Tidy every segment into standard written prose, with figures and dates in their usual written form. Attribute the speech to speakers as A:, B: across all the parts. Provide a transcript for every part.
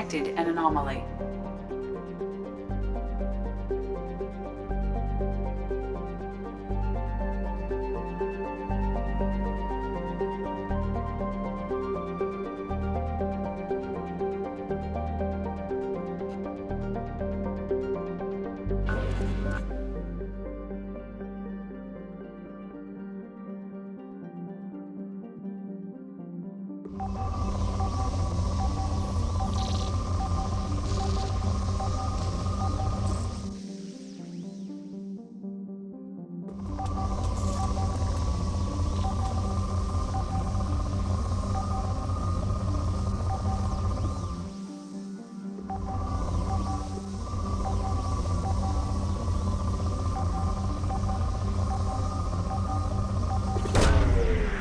A: detected an anomaly.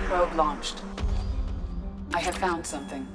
A: Probe launched. I have found something.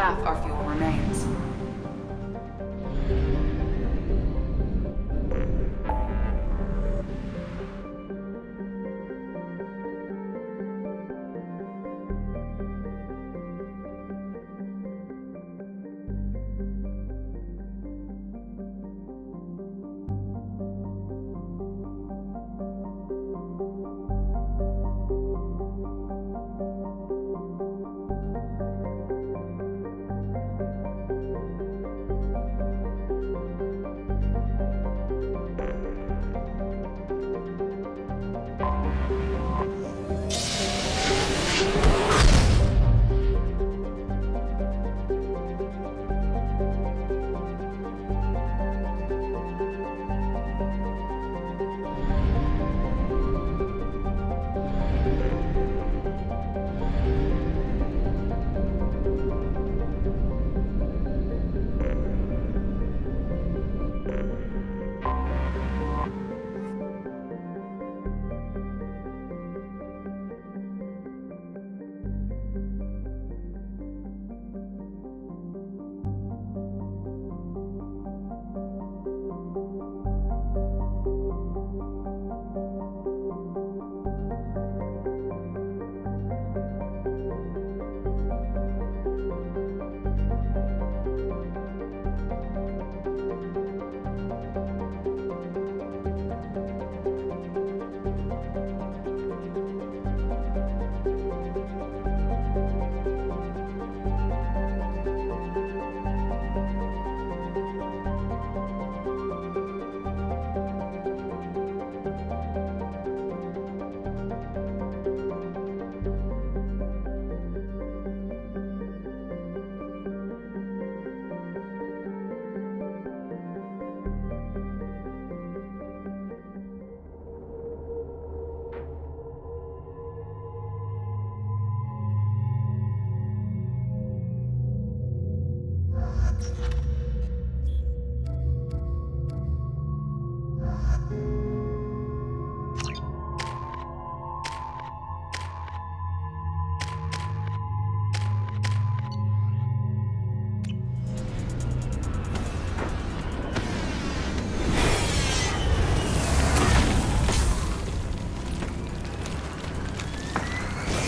A: half our fuel remains.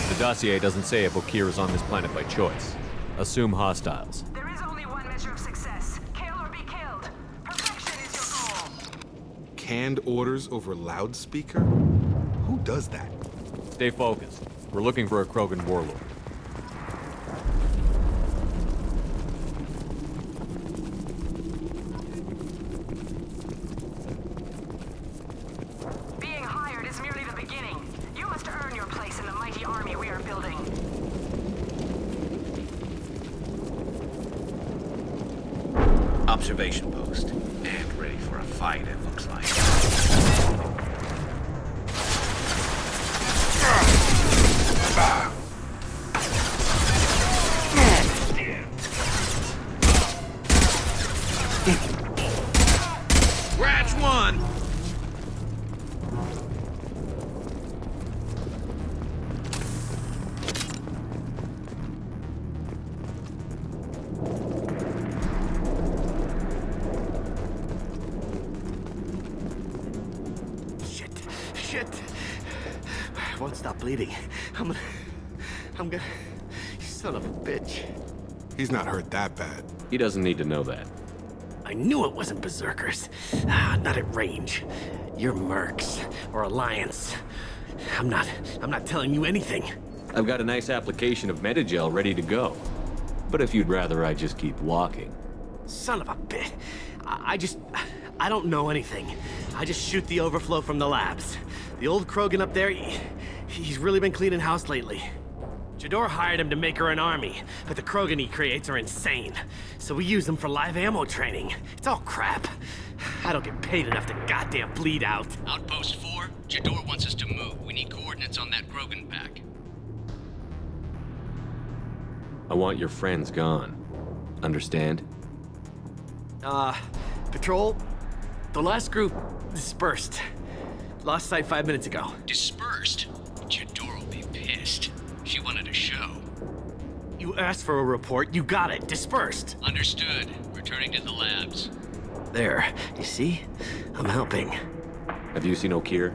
B: The dossier doesn't say if Okeer is on this planet by choice. Assume hostiles.
C: There is only one measure of success. Kill or be killed. Perfection is your goal.
D: Canned orders over loudspeaker? Who does that?
B: Stay focused. We're looking for a Krogan warlord.
C: Being hired is merely the beginning. You must earn your place in the mighty army we are building.
E: Observation post. And ready for a fight, it looks like. Scratch one!
F: Shit. I won't stop bleeding. I'm gonna... You son of a bitch.
D: He's not hurt that bad.
B: He doesn't need to know that.
F: I knew it wasn't Berserkers. Not at range. You're Mercs. Or Alliance. I'm not telling you anything.
B: I've got a nice application of Metagel ready to go. But if you'd rather I just keep walking.
F: Son of a bitch. I don't know anything. I just shoot the overflow from the labs. The old Krogan up there, he's really been cleaning house lately. Jador hired him to make her an army, but the Krogan he creates are insane. So we use them for live ammo training. It's all crap. I don't get paid enough to goddamn bleed out.
G: Outpost 4, Jador wants us to move. We need coordinates on that Krogan pack.
B: I want your friends gone. Understand?
F: Patrol, the last group dispersed. Lost sight 5 minutes ago.
G: Dispersed? Jador will be pissed. She wanted a show.
F: You asked for a report, you got it. Dispersed.
G: Understood. Returning to the labs.
F: There, you see? I'm helping.
B: Have you seen O'Keir?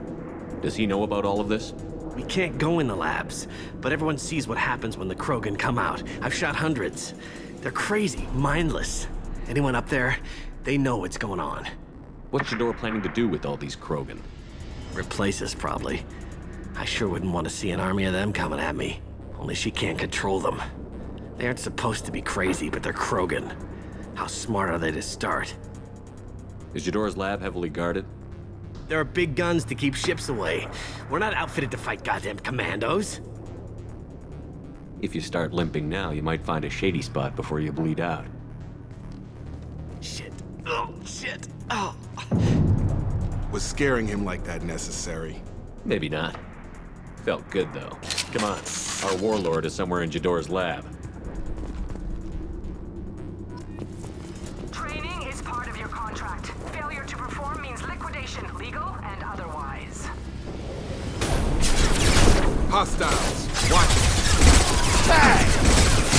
B: Does he know about all of this?
F: We can't go in the labs, but everyone sees what happens when the Krogan come out. I've shot hundreds. They're crazy, mindless. Anyone up there, they know what's going on.
B: What's Jador planning to do with all these Krogan?
F: Replace us, probably. I sure wouldn't want to see an army of them coming at me. Only she can't control them. They aren't supposed to be crazy, but they're Krogan. How smart are they to start?
B: Is Jador's lab heavily guarded?
F: There are big guns to keep ships away. We're not outfitted to fight goddamn commandos.
B: If you start limping now, you might find a shady spot before you bleed out.
F: Shit. Oh, shit. Oh.
D: Was scaring him like that necessary?
B: Maybe not. Felt good, though. Come on. Our warlord is somewhere in Jador's lab.
C: Training is part of your contract. Failure to perform means liquidation, legal and otherwise.
D: Hostiles! Watch it!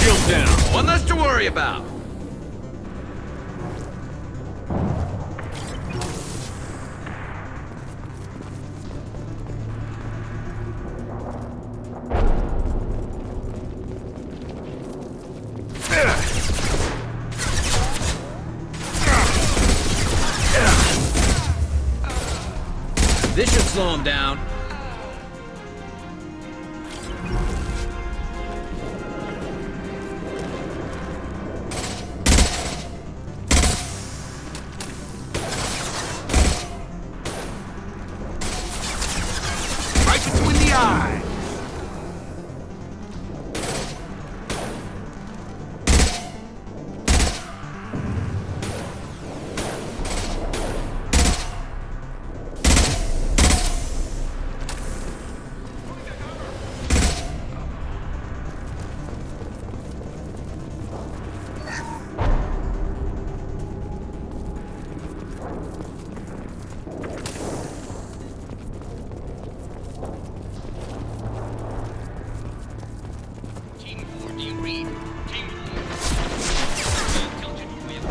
E: Shield down. One less to worry about. This should slow him down.
D: Right between the eyes!
G: Team 4, do you read? Team 4. Tell Jador we have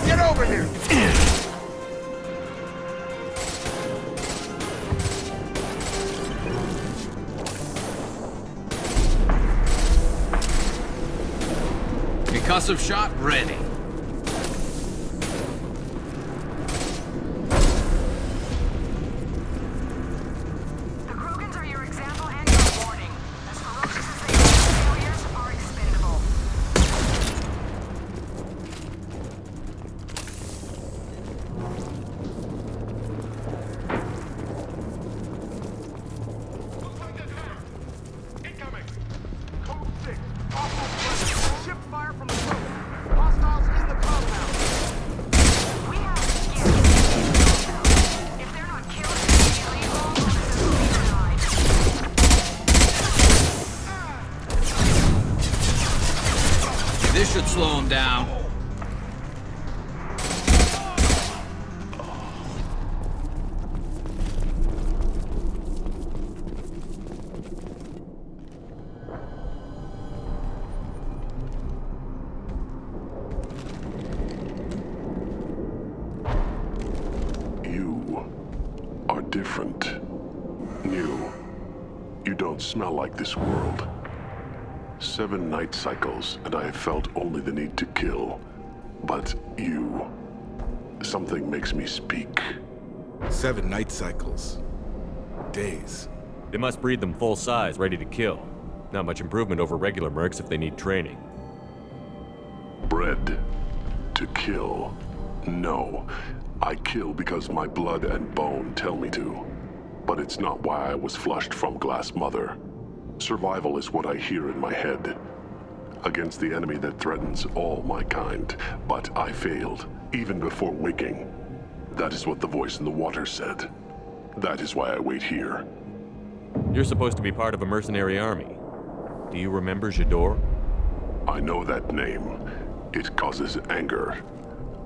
D: Get over here!
E: Concussive shot ready.
C: The Krogans are your example and your warning. As ferocious as they are, failures are expendable.
H: Incoming! Code 6. Awful ship fire from the Krogan. Hostiles in the compound.
C: We have to get if they're not killed immediately, all bonuses will be denied.
E: This should slow him down.
I: You are different. New. You don't smell like this world. 7 night cycles, and I have felt only the need to kill. But you... something makes me speak.
D: 7 night cycles. Days.
B: They must breed them full size, ready to kill. Not much improvement over regular mercs if they need training.
I: Bred to kill. No. I kill because my blood and bone tell me to. But it's not why I was flushed from Glass Mother. Survival is what I hear in my head. Against the enemy that threatens all my kind. But I failed, even before waking. That is what the voice in the water said. That is why I wait here.
B: You're supposed to be part of a mercenary army. Do you remember J'dor?
I: I know that name. It causes anger,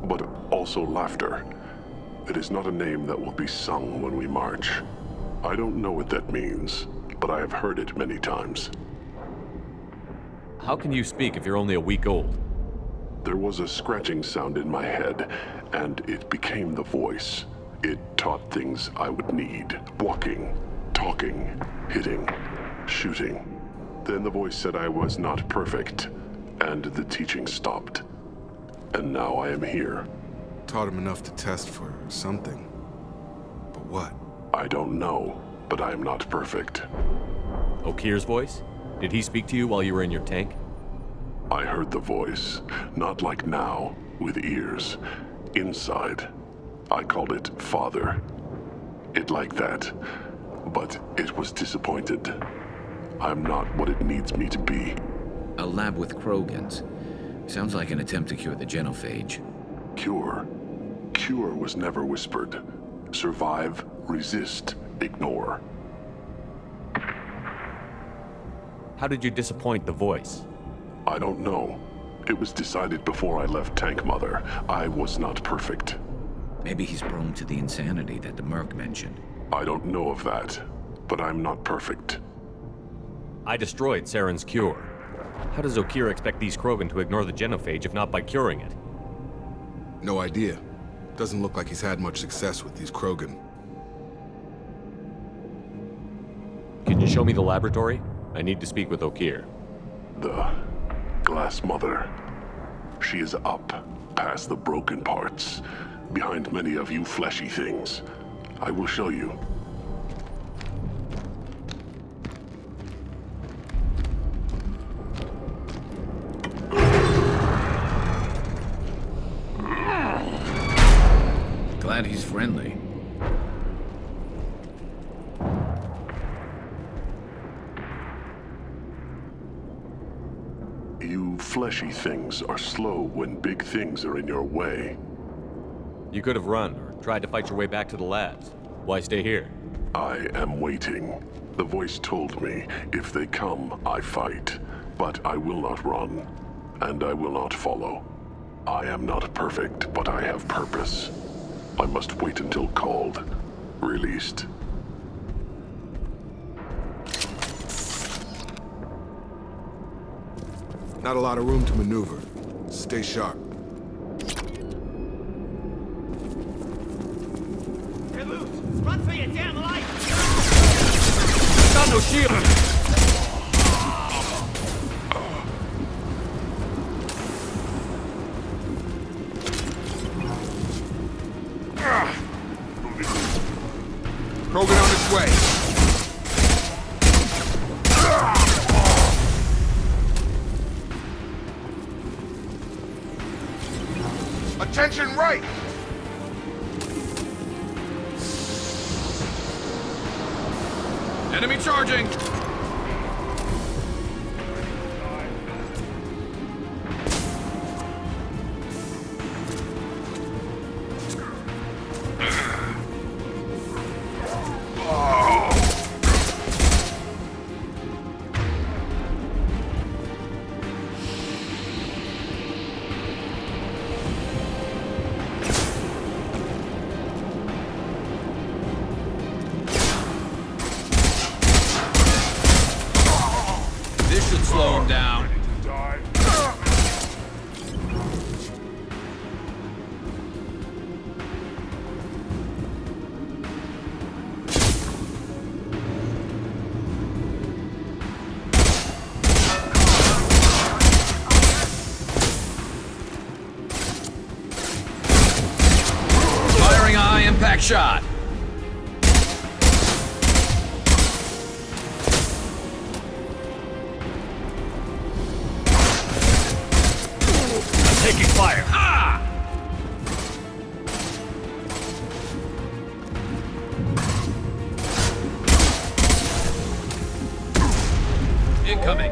I: but also laughter. It is not a name that will be sung when we march. I don't know what that means, but I have heard it many times.
B: How can you speak if you're only a week old?
I: There was a scratching sound in my head, and it became the voice. It taught things I would need. Walking, talking, hitting, shooting. Then the voice said I was not perfect, and the teaching stopped. And now I am here.
D: Taught him enough to test for something. But what?
I: I don't know, but I am not perfect.
B: Okeer's voice? Did he speak to you while you were in your tank?
I: I heard the voice, not like now, with ears. Inside. I called it Father. It like that. But it was disappointed. I'm not what it needs me to be.
E: A lab with Krogans. Sounds like an attempt to cure the genophage.
I: Cure. Cure was never whispered. Survive, resist, ignore.
B: How did you disappoint the voice?
I: I don't know. It was decided before I left Tank Mother. I was not perfect.
E: Maybe he's prone to the insanity that the Merc mentioned.
I: I don't know of that, but I'm not perfect.
B: I destroyed Saren's cure. How does Okeer expect these Krogan to ignore the genophage if not by curing it?
D: No idea. Doesn't look like he's had much success with these Krogan.
B: Can you show me the laboratory? I need to speak with Okeer.
I: The Glass Mother. She is up, past the broken parts, behind many of you fleshy things. I will show you.
E: Glad he's friendly.
I: You fleshy things are slow when big things are in your way.
B: You could have run or tried to fight your way back to the labs. Why stay here?
I: I am waiting. The voice told me, if they come, I fight. But I will not run, and I will not follow. I am not perfect, but I have purpose. I must wait until called, released.
D: Not a lot of room to maneuver. Stay sharp.
F: You're loose! Run for your damn life!
B: Got no shield!
D: Krogan on its way.
H: Attention right!
E: Enemy charging! This should slow him down. Firing a high-impact shot.
B: Taking fire!
E: Ah! Incoming.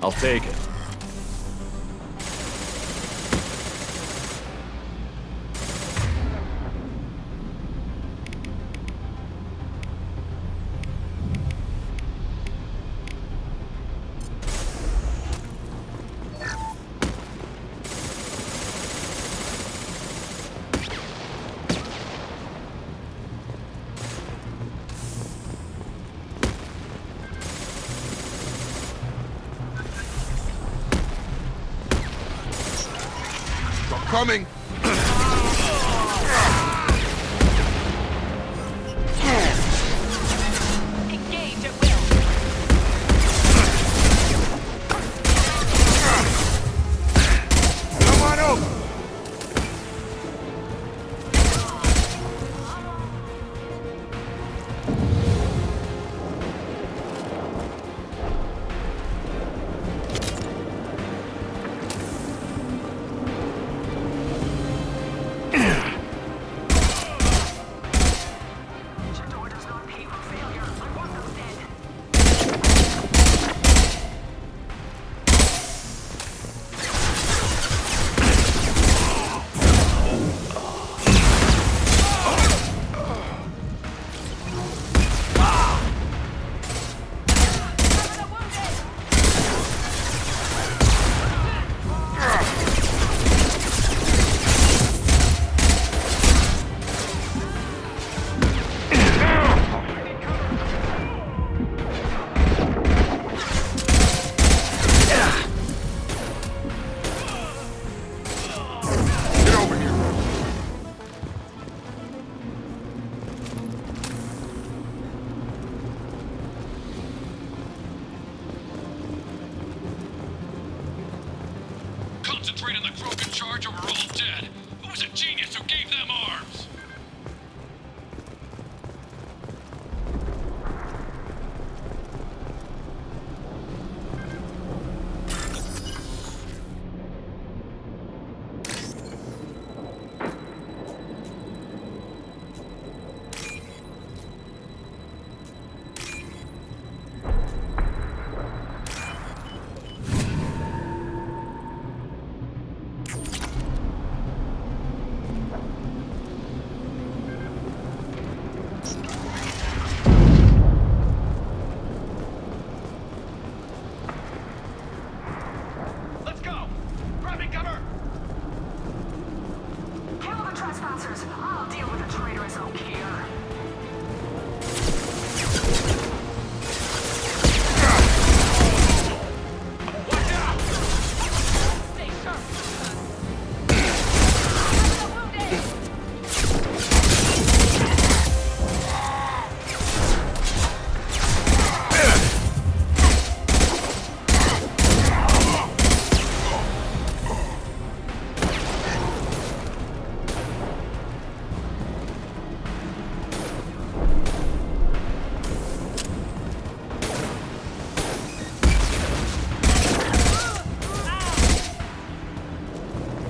B: I'll take it.
D: Coming!
C: Engage at will.
D: Come on over!
C: Jador does not pay for failure. I want them dead.
D: Get over here!
J: Concentrate on the Krogan charge or we're all dead. Who was a genius who gave them arms?
H: Let's go! Grabbing cover!
C: Kill the trespassers. I'll deal with the traitorous Okier.
H: Watch out!
C: Stay sharp.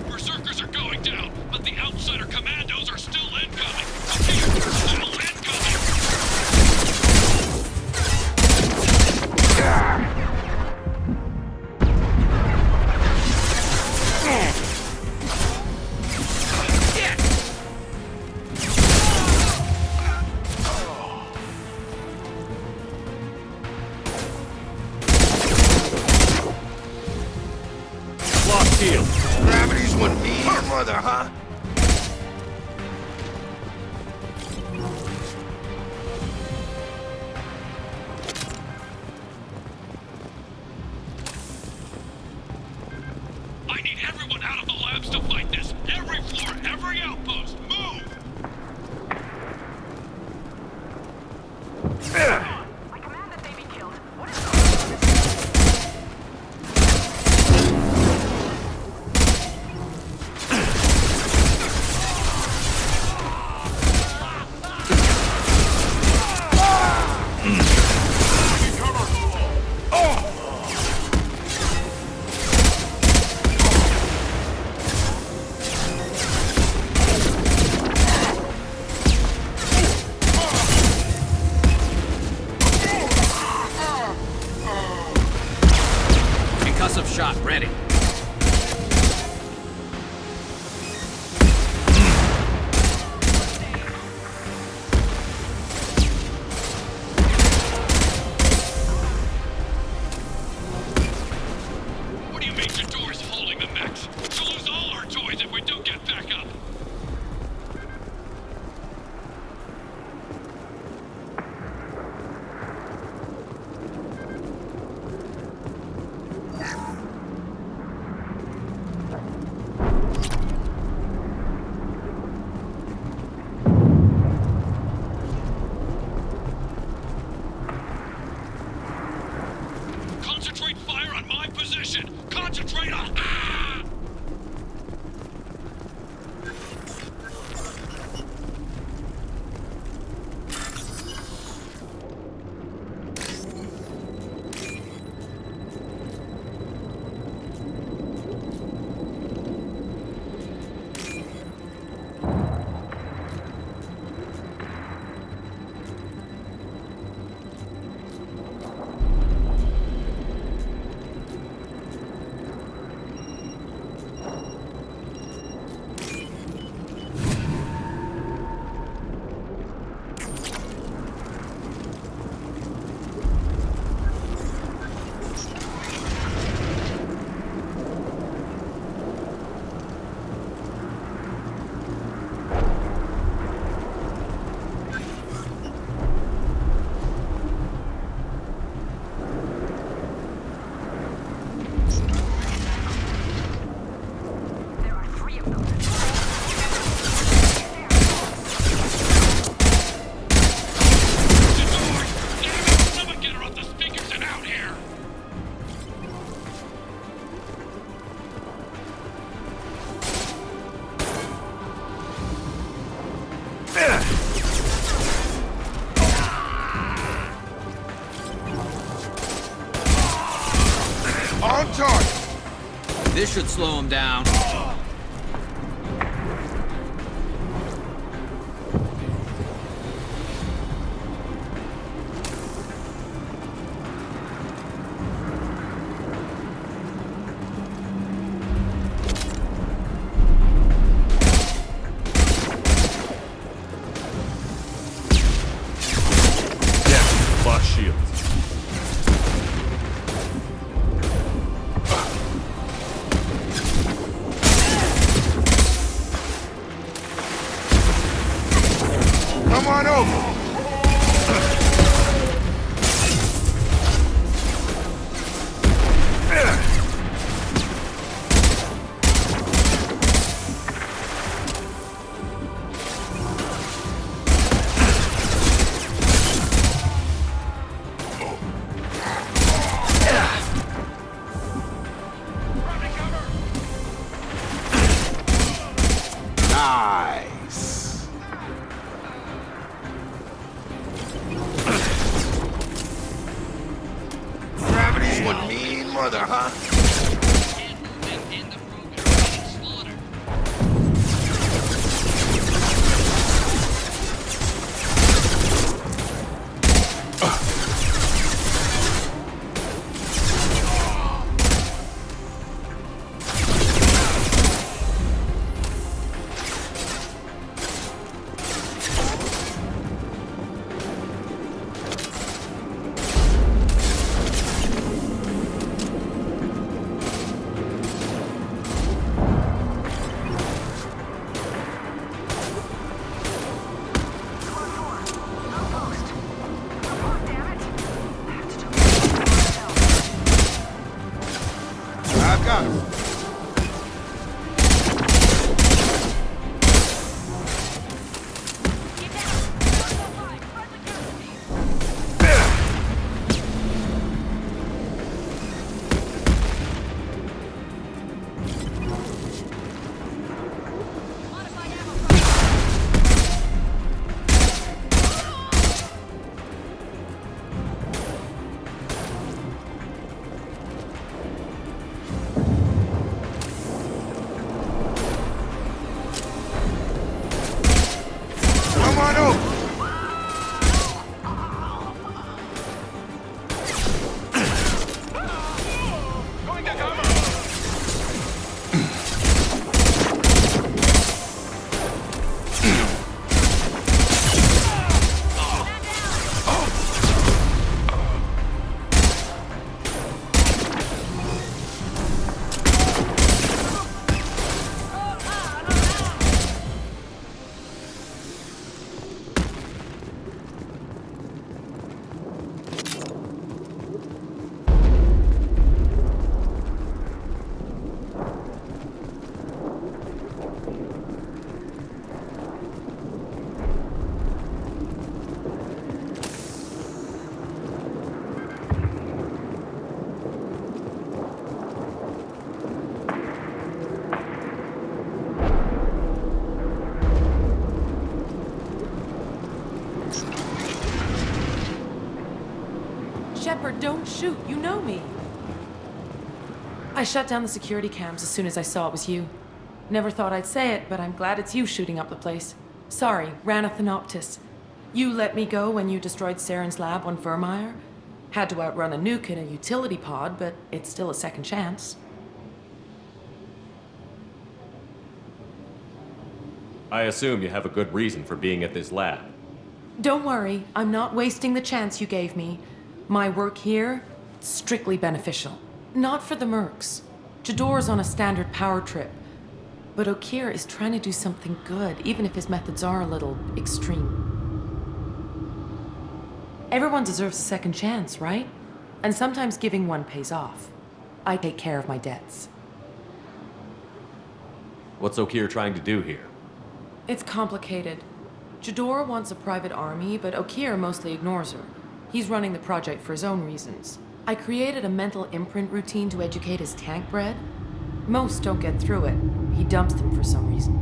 J: Berserkers are going down, but the outsider commandos are still incoming. Still incoming.
B: Lost shield.
D: Gravity's what me your mother, huh?
J: I need everyone out of the labs to fight this. Every floor, every outpost, move!
C: I command that they be killed. What is
E: This should slow him down.
B: Boss shields.
D: Come on over! Nice. Gravity's one mean mother, huh?
G: And movement and the Krogan are getting slaughtered.
C: Outpost. Oh, damn it. I have to do it myself.
D: I've got him.
C: Keep down. 105. Friendly casualties. Modified ammo.
D: Come on over!
H: Going to cover!
K: Shepard, don't shoot. You know me. I shut down the security cams as soon as I saw it was you. Never thought I'd say it, but I'm glad it's you shooting up the place. Sorry, Ranathanoptis. You let me go when you destroyed Saren's lab on Vermeer. Had to outrun a nuke in a utility pod, but it's still a second chance.
B: I assume you have a good reason for being at this lab.
K: Don't worry, I'm not wasting the chance you gave me. My work here, strictly beneficial. Not for the mercs. Jador's on a standard power trip. But Okeer is trying to do something good, even if his methods are a little extreme. Everyone deserves a second chance, right? And sometimes giving one pays off. I take care of my debts.
B: What's Okeer trying to do here?
K: It's complicated. Jador wants a private army, but Okeer mostly ignores her. He's running the project for his own reasons. I created a mental imprint routine to educate his tank bred. Most don't get through it. He dumps them for some reason.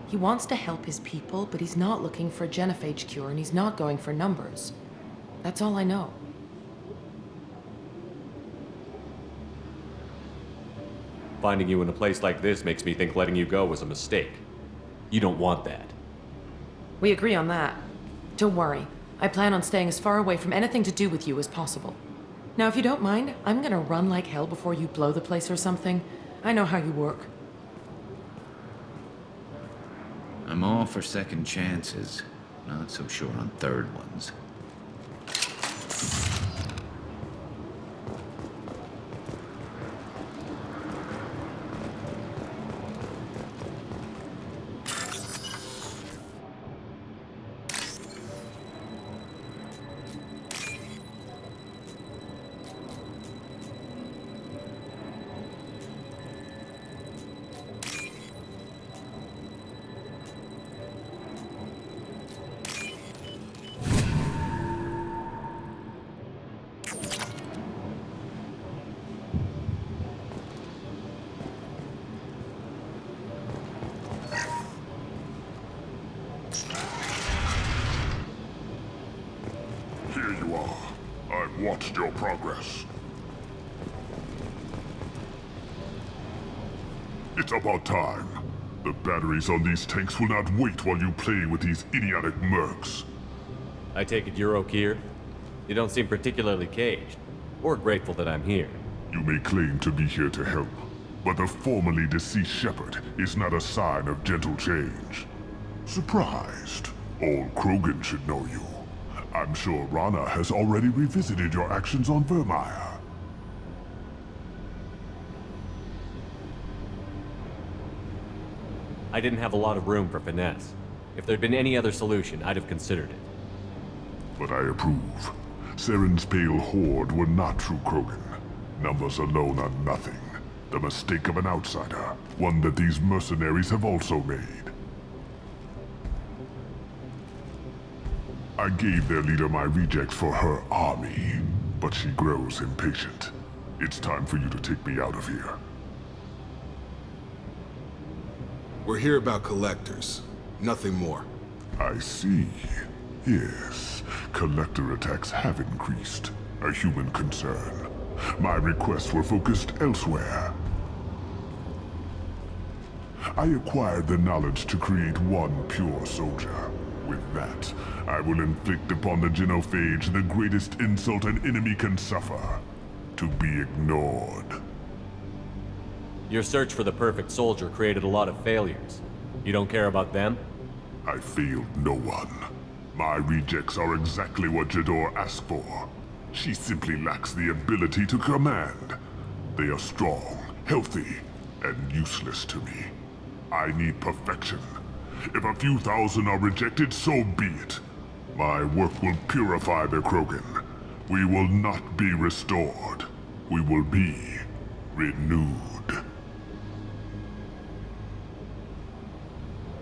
K: He wants to help his people, but he's not looking for a genophage cure, and he's not going for numbers. That's all I know.
B: Finding you in a place like this makes me think letting you go was a mistake. You don't want that.
K: We agree on that. Don't worry. I plan on staying as far away from anything to do with you as possible. Now, if you don't mind, I'm gonna run like hell before you blow the place or something. I know how you work.
E: I'm all for second chances. Not so sure on third ones.
I: Here you are. I've watched your progress. It's about time. The batteries on these tanks will not wait while you play with these idiotic mercs.
B: I take it you're Okeer? You don't seem particularly caged, or grateful that I'm here.
I: You may claim to be here to help, but the formerly deceased Shepard is not a sign of gentle change. Surprised? Old Krogan should know you. I'm sure Rana has already revisited your actions on Vermeer.
B: I didn't have a lot of room for finesse. If there'd been any other solution, I'd have considered it.
I: But I approve. Saren's pale horde were not true Krogan. Numbers alone are nothing. The mistake of an outsider, one that these mercenaries have also made. I gave their leader my rejects for her army, but she grows impatient. It's time for you to take me out of here.
D: We're here about collectors. Nothing more.
I: I see. Yes, collector attacks have increased. A human concern. My requests were focused elsewhere. I acquired the knowledge to create one pure soldier. With that, I will inflict upon the Genophage the greatest insult an enemy can suffer. To be ignored.
B: Your search for the perfect soldier created a lot of failures. You don't care about them?
I: I failed no one. My rejects are exactly what Jador asked for. She simply lacks the ability to command. They are strong, healthy, and useless to me. I need perfection. If a few thousand are rejected, so be it. My work will purify the Krogan. We will not be restored. We will be renewed.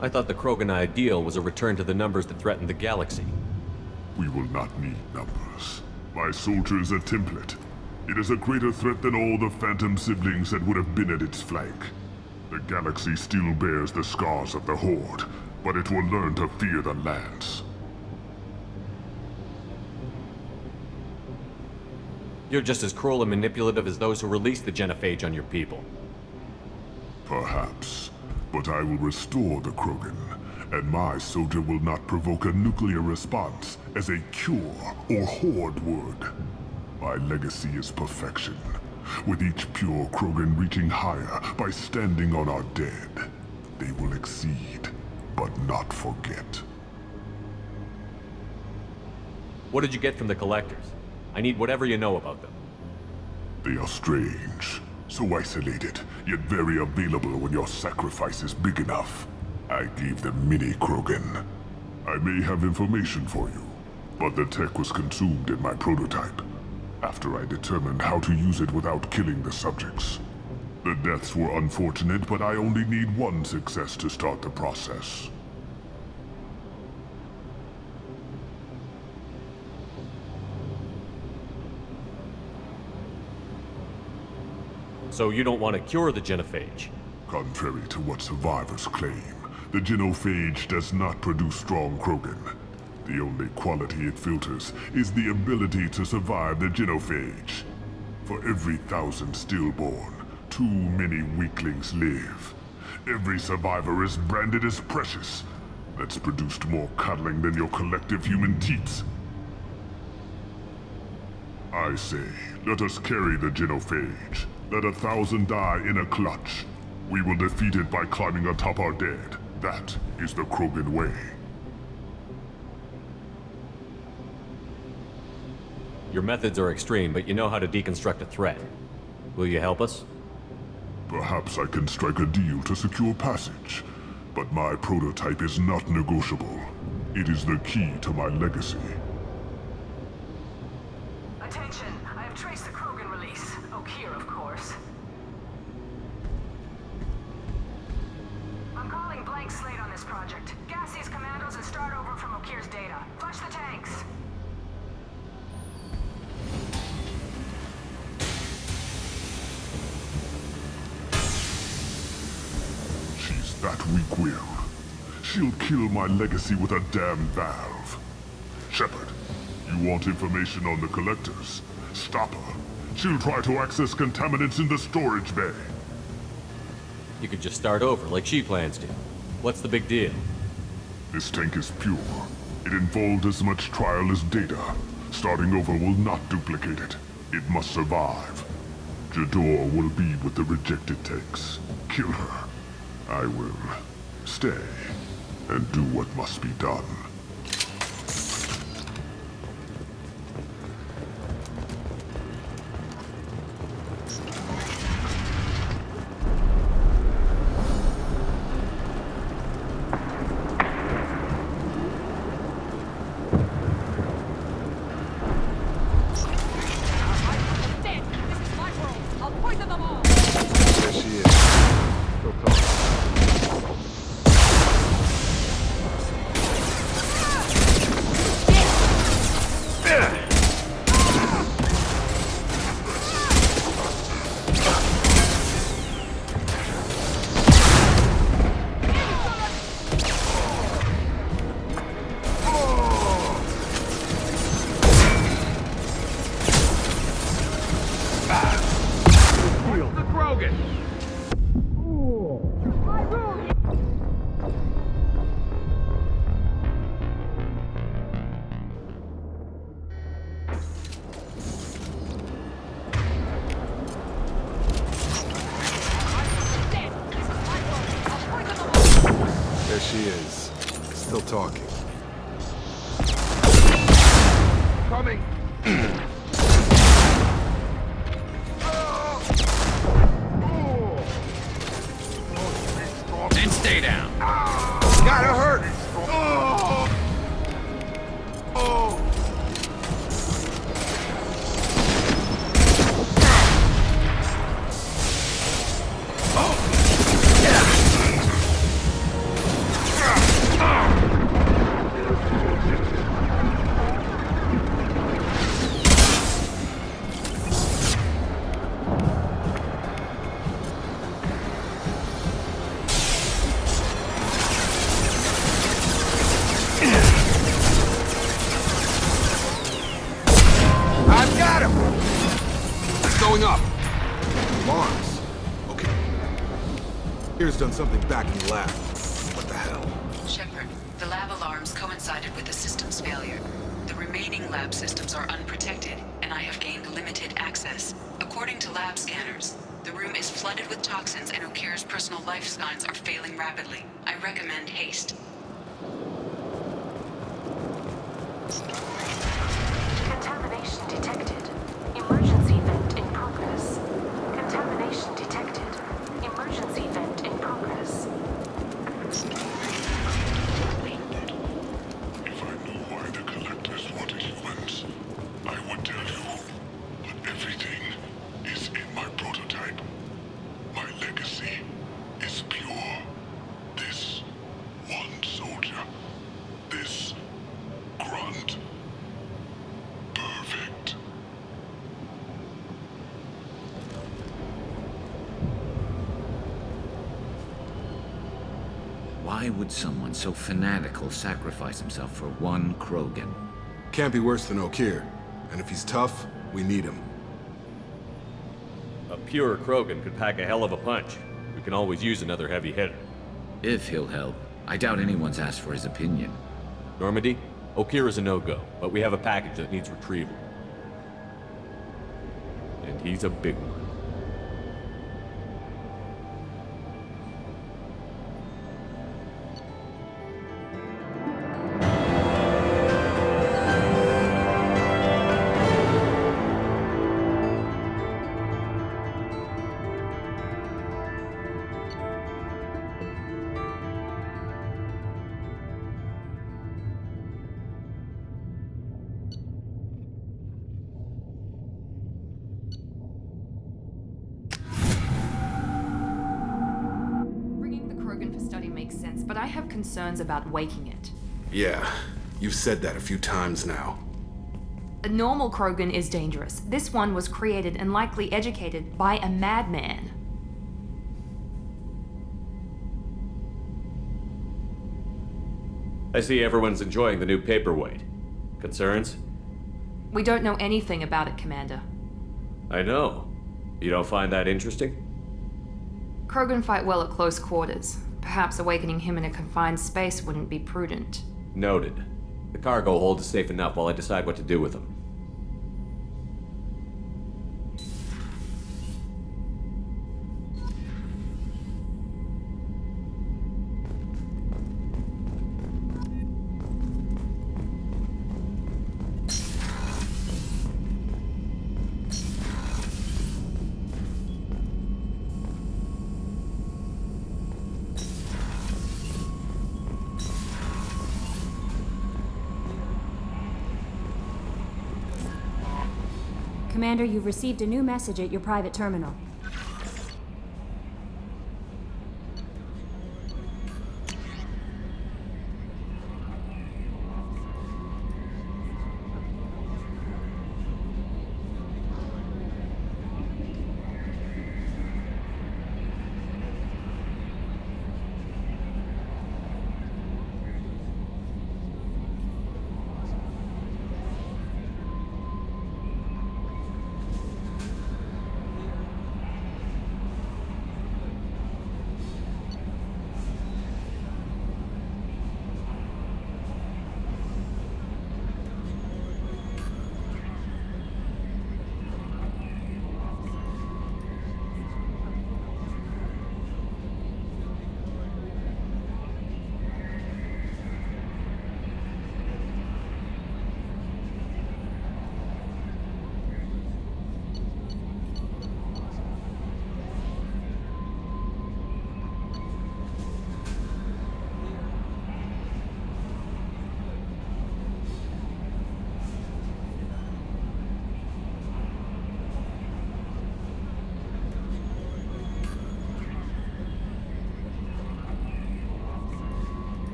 B: I thought the Krogan ideal was a return to the numbers that threatened the galaxy.
I: We will not need numbers. My soldier is a template. It is a greater threat than all the Phantom siblings that would have been at its flank. The galaxy still bears the scars of the Horde, but it will learn to fear the Lance.
B: You're just as cruel and manipulative as those who released the Genophage on your people.
I: Perhaps. But I will restore the Krogan, and my soldier will not provoke a nuclear response as a cure or Horde would. My legacy is perfection, with each pure Krogan reaching higher by standing on our dead. They will exceed, but not forget.
B: What did you get from the Collectors? I need whatever you know about them.
I: They are strange, so isolated, yet very available when your sacrifice is big enough. I gave them mini Krogan. I may have information for you, but the tech was consumed in my prototype, after I determined how to use it without killing the subjects. The deaths were unfortunate, but I only need one success to start the process.
B: So you don't want to cure the Genophage?
I: Contrary to what survivors claim, the Genophage does not produce strong Krogan. The only quality it filters is the ability to survive the Genophage. For every 1,000 stillborn, Too many weaklings live. Every survivor is branded as precious. That's produced more cuddling than your collective human teats. I say, let us carry the genophage. Let 1,000 die in a clutch. We will defeat it by climbing atop our dead. That is the Krogan way.
B: Your methods are extreme, but you know how to deconstruct a threat. Will you help us?
I: Perhaps I can strike a deal to secure passage. But my prototype is not negotiable. It is the key to my legacy.
C: Attention, I have traced the Krogan release. Okeer, of course. I'm calling blank slate on this project. Gas these commandos and start over from Okeer's data. Flush the tanks.
I: She's that weak-willed. She'll kill my legacy with a damn valve. Shepard, you want information on the Collectors? Stop her. She'll try to access contaminants in the storage bay.
B: You could just start over, like she plans to. What's the big deal?
I: This tank is pure. It involved as much trial as data. Starting over will not duplicate it. It must survive. Jador will be with the rejected tanks. Kill her. I will stay and do what must be done.
D: There she is. Still talking.
H: The Krogan!
D: There she is. Still talking.
H: Coming!
E: And stay down.
H: Gotta hurt! Oh! Oh! I've got him!
D: It's going up. Alarms. Okay. Here's done something back in the lab. What the hell?
A: Shepard, the lab alarms coincided with the system's failure. The remaining lab systems are unprotected, and I have gained limited access. According to lab scanners, the room is flooded with toxins and Okeer's personal life signs are failing rapidly. I recommend haste.
C: Contamination detected. Emergency vent in progress. Contamination detected. Emergency vent in progress.
I: If I knew why the Collectors wanted humans, I would tell you. But everything is in my prototype. My legacy is pure. This one soldier. This grunt. Perfect.
E: Why would someone so fanatical sacrifice himself for one Krogan?
D: Can't be worse than Okeer. And if he's tough, we need him.
B: A pure Krogan could pack a hell of a punch. We can always use another heavy hitter.
E: If he'll help. I doubt anyone's asked for his opinion.
B: Normandy, Okira's a no-go, but we have a package that needs retrieval. And he's a big one.
L: Bringing the Krogan for study makes sense, but I have concerns about waking it.
D: Yeah, you've said that a few times now.
L: A normal Krogan is dangerous. This one was created and likely educated by a madman.
B: I see everyone's enjoying the new paperweight. Concerns?
L: We don't know anything about it, Commander.
B: I know. You don't find that interesting?
L: Krogan fight well at close quarters. Perhaps awakening him in a confined space wouldn't be prudent.
B: Noted. The cargo hold is safe enough while I decide what to do with them.
M: Commander, you've received a new message at your private terminal.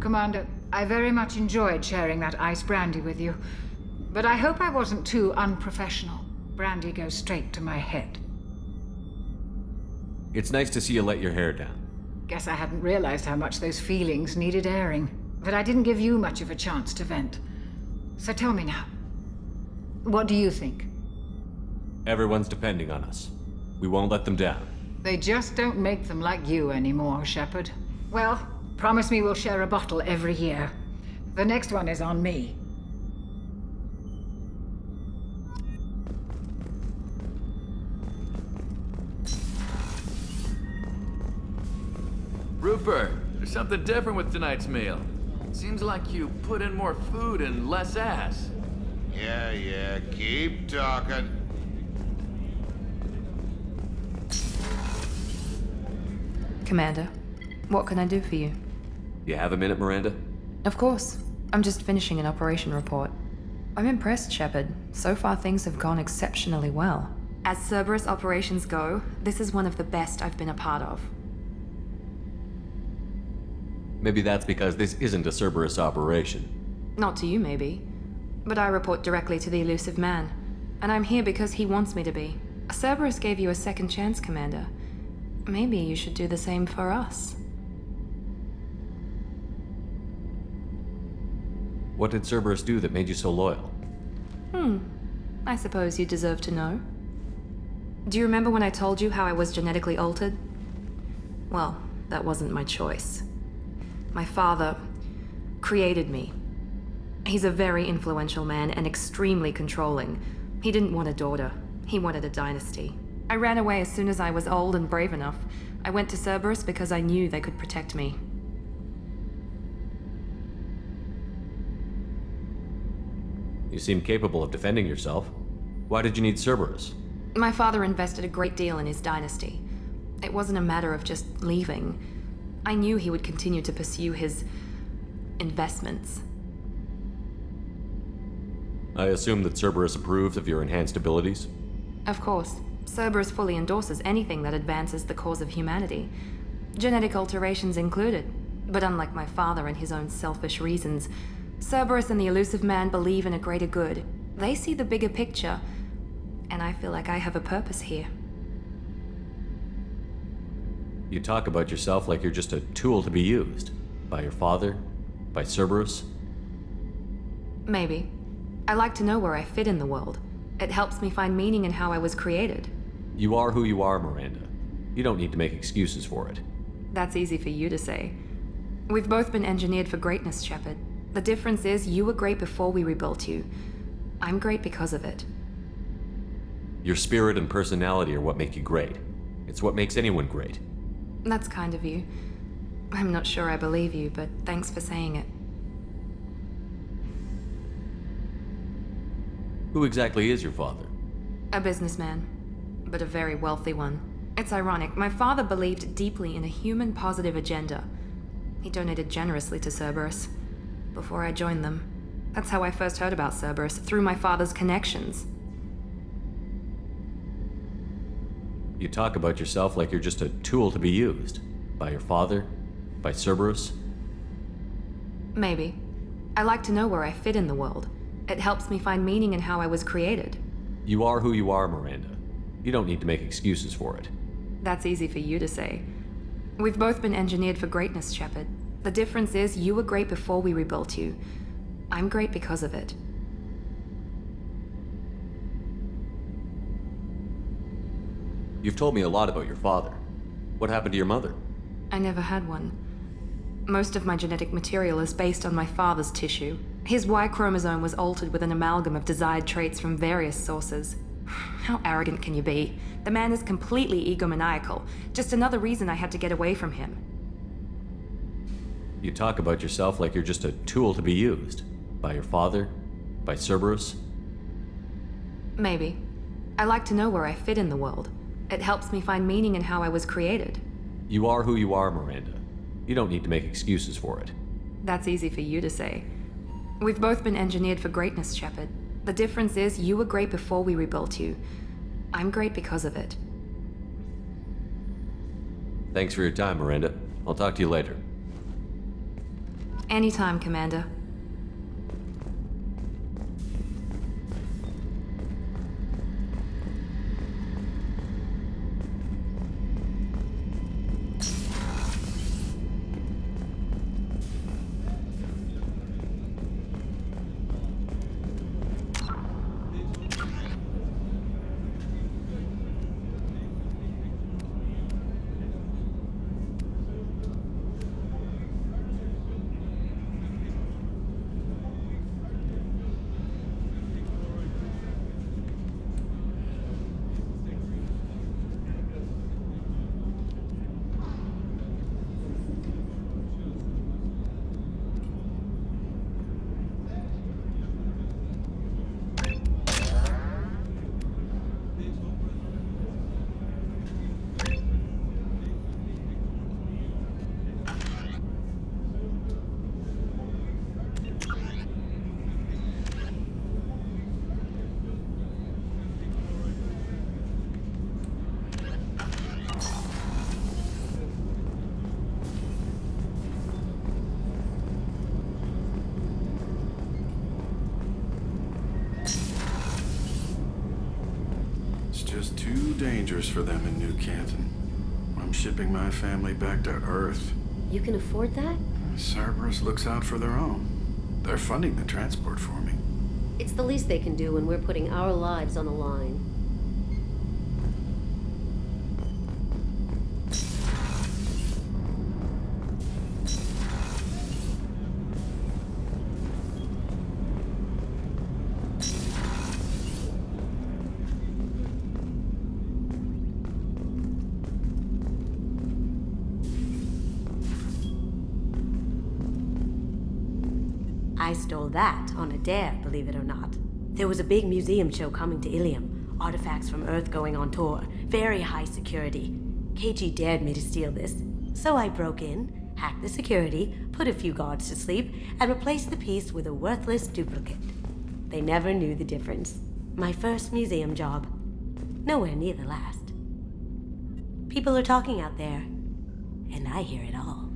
N: Commander, I very much enjoyed sharing that ice brandy with you. But I hope I wasn't too unprofessional. Brandy goes straight to my head.
B: It's nice to see you let your hair down.
N: Guess I hadn't realized how much those feelings needed airing. But I didn't give you much of a chance to vent. So tell me now. What do you think?
B: Everyone's depending on us. We won't let them down.
N: They just don't make them like you anymore, Shepard. Well, promise me we'll share a bottle every year. The next one is on me.
O: Rupert, there's something different with tonight's meal. Seems like you put in more food and less ass.
P: Yeah, keep talking.
L: Commander, what can I do for you?
B: You have a minute, Miranda?
L: Of course. I'm just finishing an operation report. I'm impressed, Shepard. So far, things have gone exceptionally well. As Cerberus operations go, this is one of the best I've been a part of.
B: Maybe that's because this isn't a Cerberus operation.
L: Not to you, maybe. But I report directly to the Elusive Man. And I'm here because he wants me to be. Cerberus gave you a second chance, Commander. Maybe you should do the same for us.
B: What did Cerberus do that made you so loyal?
L: I suppose you deserve to know. Do you remember when I told you how I was genetically altered? Well, that wasn't my choice. My father created me. He's a very influential man and extremely controlling. He didn't want a daughter. He wanted a dynasty. I ran away as soon as I was old and brave enough. I went to Cerberus because I knew they could protect me.
B: You seem capable of defending yourself. Why did you need Cerberus?
L: My father invested a great deal in his dynasty. It wasn't a matter of just leaving. I knew he would continue to pursue his investments.
B: I assume that Cerberus approves of your enhanced abilities?
L: Of course. Cerberus fully endorses anything that advances the cause of humanity. Genetic alterations included. But unlike my father and his own selfish reasons, Cerberus and the Elusive Man believe in a greater good. They see the bigger picture, and I feel like I have a purpose here.
B: You talk about yourself like you're just a tool to be used. By your father? By Cerberus?
L: Maybe. I like to know where I fit in the world. It helps me find meaning in how I was created.
B: You are who you are, Miranda. You don't need to make excuses for it.
L: That's easy for you to say. We've both been engineered for greatness, Shepard. The difference is you were great before we rebuilt you. I'm great because of it.
B: Your spirit and personality are what make you great. It's what makes anyone great.
L: That's kind of you. I'm not sure I believe you, but thanks for saying it.
B: Who exactly is your father?
L: A businessman, but a very wealthy one. It's ironic, my father believed deeply in a human-positive agenda. He donated generously to Cerberus before I joined them. That's how I first heard about Cerberus, through my father's connections.
B: You talk about yourself like you're just a tool to be used. By your father? By Cerberus?
L: Maybe. I like to know where I fit in the world. It helps me find meaning in how I was created.
B: You are who you are, Miranda. You don't need to make excuses for it.
L: That's easy for you to say. We've both been engineered for greatness, Shepard. The difference is you were great before we rebuilt you. I'm great because of it.
B: You've told me a lot about your father. What happened to your mother?
L: I never had one. Most of my genetic material is based on my father's tissue. His Y chromosome was altered with an amalgam of desired traits from various sources. How arrogant can you be? The man is completely egomaniacal. Just another reason I had to get away from him.
B: You talk about yourself like you're just a tool to be used. By your father? By Cerberus?
L: Maybe. I like to know where I fit in the world. It helps me find meaning in how I was created.
B: You are who you are, Miranda. You don't need to make excuses for it.
L: That's easy for you to say. We've both been engineered for greatness, Shepard. The difference is you were great before we rebuilt you. I'm great because of it.
B: Thanks for your time, Miranda. I'll talk to you later.
L: Anytime, Commander.
Q: Just too dangerous for them in New Canton. I'm shipping my family back to Earth.
R: You can afford that?
Q: Cerberus looks out for their own. They're funding the transport for me.
R: It's the least they can do when we're putting our lives on the line. I stole that on a dare, believe it or not. There was a big museum show coming to Ilium. Artifacts from Earth going on tour. Very high security. KG dared me to steal this. So I broke in, hacked the security, put a few guards to sleep, and replaced the piece with a worthless duplicate. They never knew the difference. My first museum job. Nowhere near the last. People are talking out there, and I hear it all.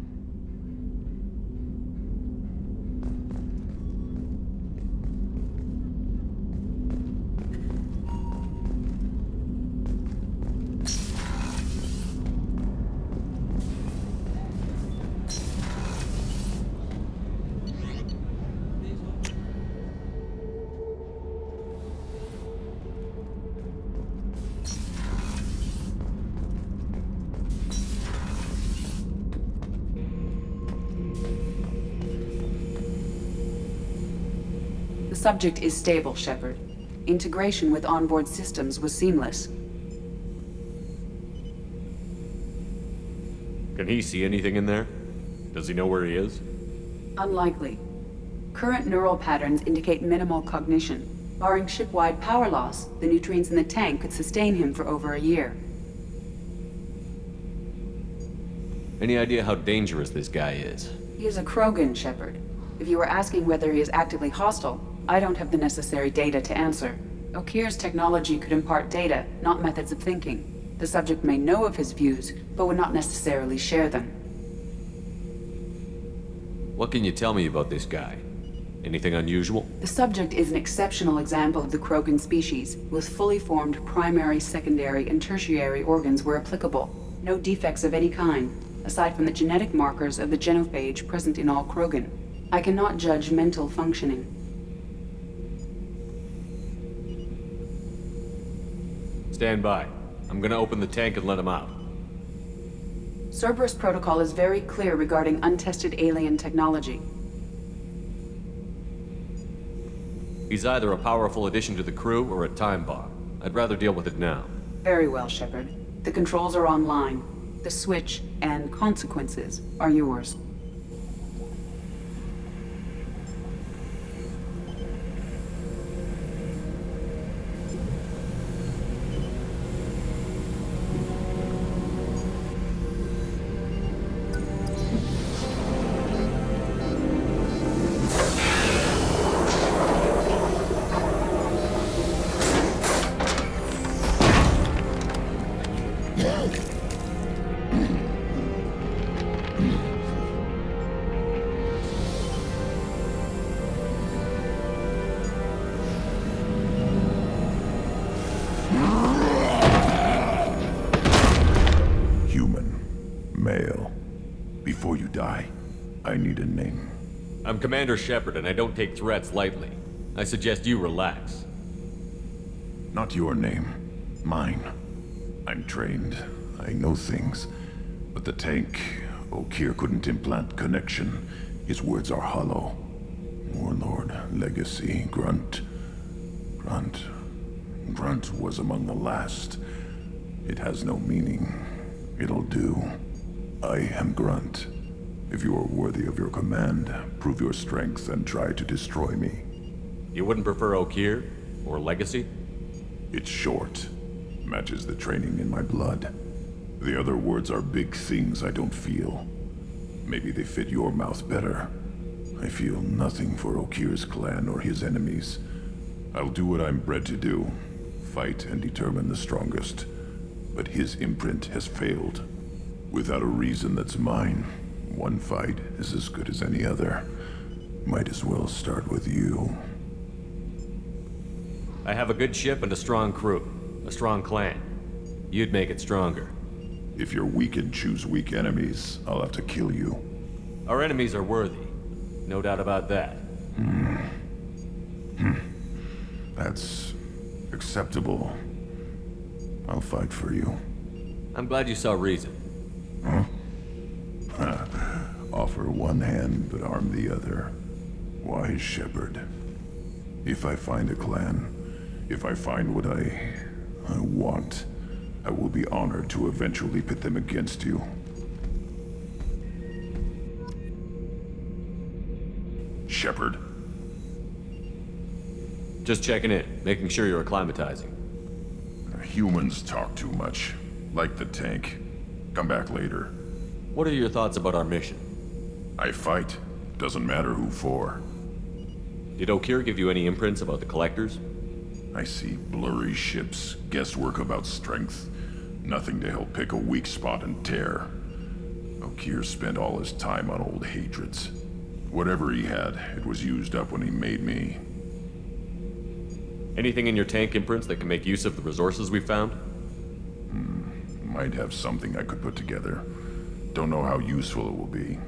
A: The subject is stable, Shepard. Integration with onboard systems was seamless.
B: Can he see anything in there? Does he know where he is?
A: Unlikely. Current neural patterns indicate minimal cognition. Barring ship-wide power loss, the nutrients in the tank could sustain him for over a year.
B: Any idea how dangerous this guy is?
A: He is a Krogan, Shepard. If you were asking whether he is actively hostile, I don't have the necessary data to answer. Okeer's technology could impart data, not methods of thinking. The subject may know of his views, but would not necessarily share them.
B: What can you tell me about this guy? Anything unusual?
A: The subject is an exceptional example of the Krogan species, with fully formed primary, secondary, and tertiary organs where applicable. No defects of any kind, aside from the genetic markers of the genophage present in all Krogan. I cannot judge mental functioning.
B: Stand by. I'm gonna open the tank and let him out.
A: Cerberus protocol is very clear regarding untested alien technology.
B: He's either a powerful addition to the crew or a time bomb. I'd rather deal with it now.
A: Very well, Shepard. The controls are online. The switch and consequences are yours.
S: before you die, I need a name.
B: I'm Commander Shepard, and I don't take threats lightly. I suggest you relax.
S: Not your name. Mine. I'm trained. I know things. But the tank, Okeer couldn't implant connection. His words are hollow. Warlord, Legacy, Grunt. Grunt was among the last. It has no meaning. It'll do. I am Grunt. If you are worthy of your command, prove your strength and try to destroy me.
B: You wouldn't prefer Okeer? Or Legacy?
S: It's short. Matches the training in my blood. The other words are big things I don't feel. Maybe they fit your mouth better. I feel nothing for Okeer's clan or his enemies. I'll do what I'm bred to do. Fight and determine the strongest. But his imprint has failed. Without a reason that's mine, one fight is as good as any other. Might as well start with you.
B: I have a good ship and a strong crew. A strong clan. You'd make it stronger.
S: If you're weak and choose weak enemies, I'll have to kill you.
B: Our enemies are worthy. No doubt about that.
S: That's acceptable. I'll fight for you.
B: I'm glad you saw reason.
S: Huh? Offer one hand, but arm the other. Wise Shepard. If I find a clan, if I find what I want, I will be honored to eventually pit them against you. Shepard.
B: Just checking in, making sure you're acclimatizing.
S: Humans talk too much. Like the tank. Come back later.
B: What are your thoughts about our mission?
S: I fight. Doesn't matter who for.
B: Did Okeer give you any imprints about the Collectors?
S: I see blurry ships, guesswork about strength. Nothing to help pick a weak spot and tear. Okeer spent all his time on old hatreds. Whatever he had, it was used up when he made me.
B: Anything in your tank imprints that can make use of the resources we found?
S: Might have something I could put together. Don't know how useful it will be.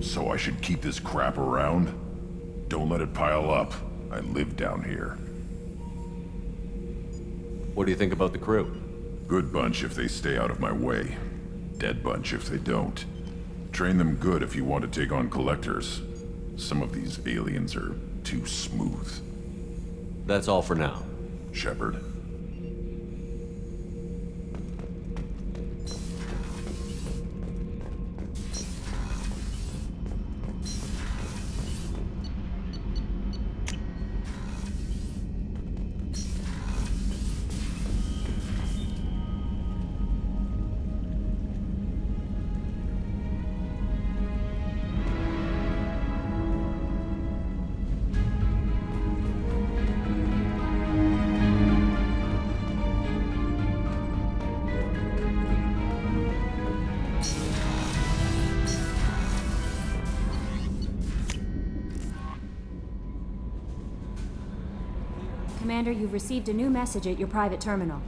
S: So I should keep this crap around? Don't let it pile up. I live down here.
B: What do you think about the crew?
S: Good bunch if they stay out of my way. Dead bunch if they don't. Train them good if you want to take on Collectors. Some of these aliens are too smooth.
B: That's all for now.
S: Shepard.
M: Commander, you've received a new message at your private terminal.